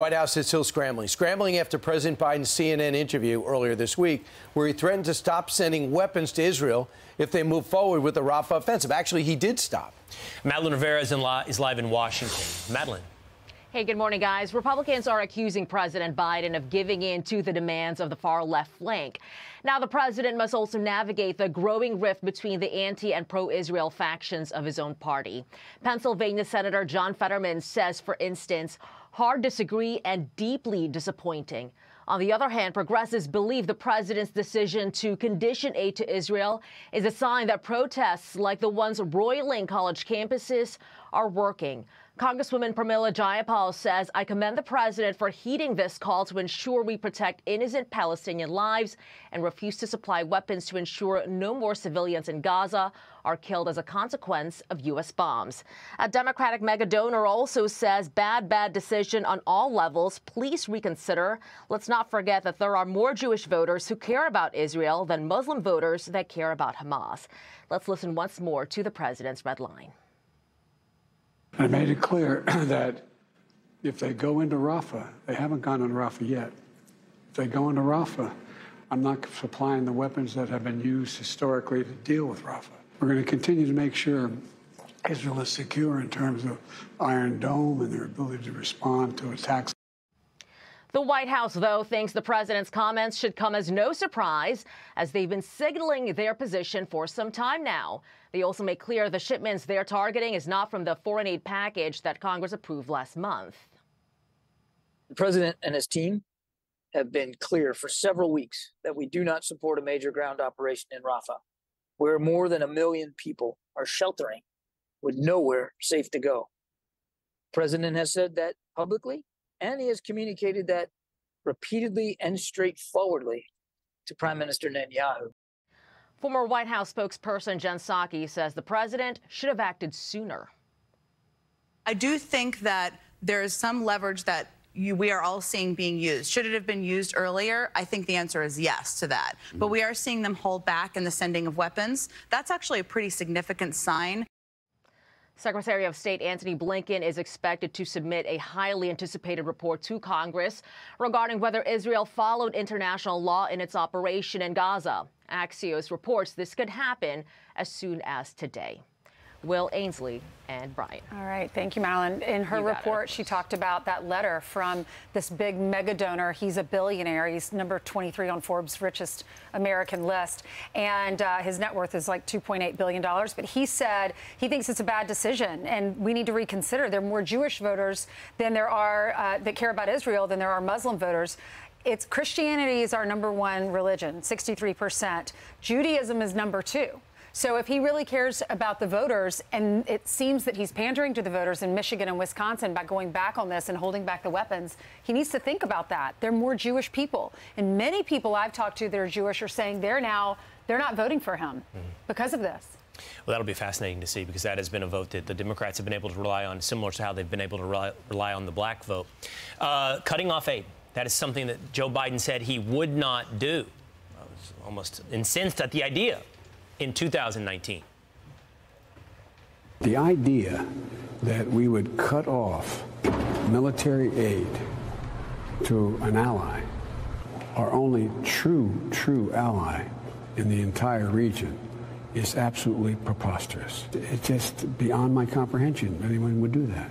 White House is still scrambling after President Biden's CNN interview earlier this week, where he threatened to stop sending weapons to Israel if they move forward with the Rafah offensive. Actually, he did stop. Madeleine Rivera is live in Washington. Madeleine. Hey, good morning, guys. Republicans are accusing President Biden of giving in to the demands of the far left flank. Now, the president must also navigate the growing rift between the anti and pro-Israel factions of his own party. Pennsylvania Senator John Fetterman says, for instance, hard disagree and deeply disappointing. On the other hand, progressives believe the president's decision to condition aid to Israel is a sign that protests like the ones roiling college campuses are working. Congresswoman Pramila Jayapal says, I commend the president for heeding this call to ensure we protect innocent Palestinian lives and refuse to supply weapons to ensure no more civilians in Gaza are killed as a consequence of U.S. bombs. A Democratic mega donor also says, bad decision on all levels. Please reconsider. Let's not forget that there are more Jewish voters who care about Israel than Muslim voters that care about Hamas. Let's listen once more to the president's red line. I made it clear that if they go into Rafah, they haven't gone into Rafah yet. If they go into Rafah, I'm not supplying the weapons that have been used historically to deal with Rafah. We're going to continue to make sure Israel is secure in terms of Iron Dome and their ability to respond to attacks. The White House, though, thinks the president's comments should come as no surprise, as they've been signaling their position for some time now. They also make clear the shipments they're targeting is not from the foreign aid package that Congress approved last month. The president and his team have been clear for several weeks that we do not support a major ground operation in Rafah, where more than 1 million people are sheltering with nowhere safe to go. The president has said that publicly, and he has communicated that repeatedly and straightforwardly to Prime Minister Netanyahu. Former White House spokesperson Jen Psaki says the president should have acted sooner. I do think that there is some leverage that we are all seeing being used. Should it have been used earlier? I think the answer is yes to that. But we are seeing them hold back in the sending of weapons. That's actually a pretty significant sign. Secretary of State Antony Blinken is expected to submit a highly anticipated report to Congress regarding whether Israel followed international law in its operation in Gaza. Axios reports this could happen as soon as today. Will Ainsley and Brian. All right. Thank you, Madeleine. In her report, she talked about that letter from this big mega donor. He's a billionaire. He's number 23 on Forbes' richest American list. And his net worth is like $2.8 billion. But he said he thinks it's a bad decision and we need to reconsider. There are more Jewish voters than there are that care about Israel than there are Muslim voters. Christianity is our #1 religion, 63%. Judaism is #2. So if he really cares about the voters, and it seems that he's pandering to the voters in Michigan and Wisconsin by going back on this and holding back the weapons, he needs to think about that. There are more Jewish people. And many people I've talked to that are Jewish are saying they're not voting for him because of this. Well, that'll be fascinating to see, because that has been a vote that the Democrats have been able to rely on, similar to how they've been able to rely on the black vote. Cutting off aid. That is something that Joe Biden said he would not do. I was almost incensed at the idea in 2019. The idea that we would cut off military aid to an ally, our only true ally in the entire region, is absolutely preposterous. It's just beyond my comprehension anyone would do that.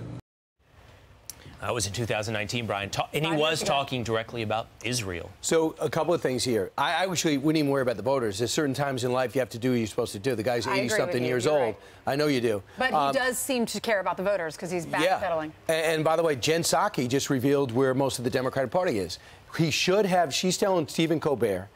That was in 2019, Brian, and he was talking directly about Israel. So a couple of things here. I actually wouldn't even worry about the voters. There's certain times in life you have to do what you're supposed to do. The guy's 80-something years old. Right. I know you do. But he does seem to care about the voters because he's backpedaling. Yeah. And by the way, Jen Psaki just revealed where most of the Democratic Party is. He should have, she's telling Stephen Colbert,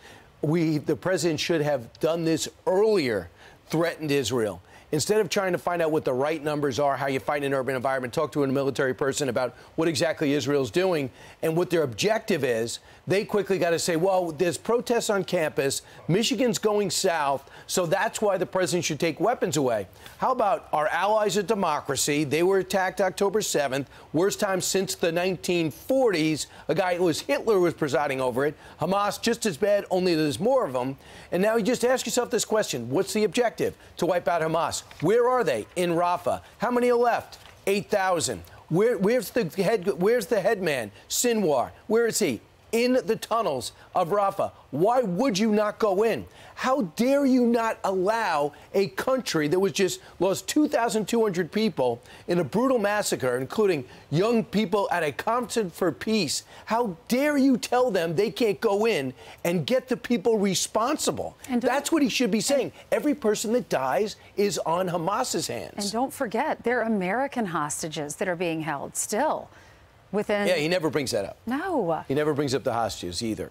the president should have done this earlier, threatened Israel. Instead of trying to find out what the right numbers are, how you fight in an urban environment, talk to a military person about what exactly Israel's doing and what their objective is, they quickly got to say, well, there's protests on campus, Michigan's going south, so that's why the president should take weapons away. How about our allies of democracy? They were attacked October 7th, worst time since the 1940s. A guy who was Hitler was presiding over it. Hamas, just as bad, only there's more of them. And now you just ask yourself this question. What's the objective? To wipe out Hamas. Where are they? In Rafah. How many are left? 8,000. Where's the head man, Sinwar? Where is he? In the tunnels of Rafah. Why would you not go in? How dare you not allow a country that was just lost 2,200 people in a brutal massacre, including young people at a conference for peace? How dare you tell them they can't go in and get the people responsible? That's what he should be saying. Every person that dies is on Hamas's hands. And don't forget, they're American hostages that are being held still. Yeah, he never brings that up. No. He never brings up the hostages either.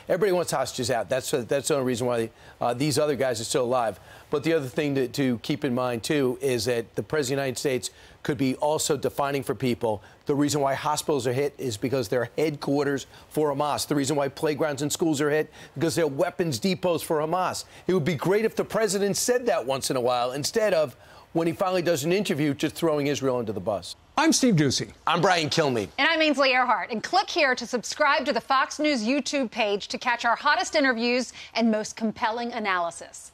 Everybody wants hostages out. That's the only reason why these other guys are still alive. But the other thing to keep in mind, too, is that the President of the United States could be also defining for people the reason why hospitals are hit is because they're headquarters for Hamas. The reason why playgrounds and schools are hit because they're weapons depots for Hamas. It would be great if the president said that once in a while instead of, when he finally does an interview, just throwing Israel under the bus. I'm Steve Doocy. I'm Brian Kilmeade. And I'm Ainsley Earhart. And click here to subscribe to the Fox News YouTube page to catch our hottest interviews and most compelling analysis.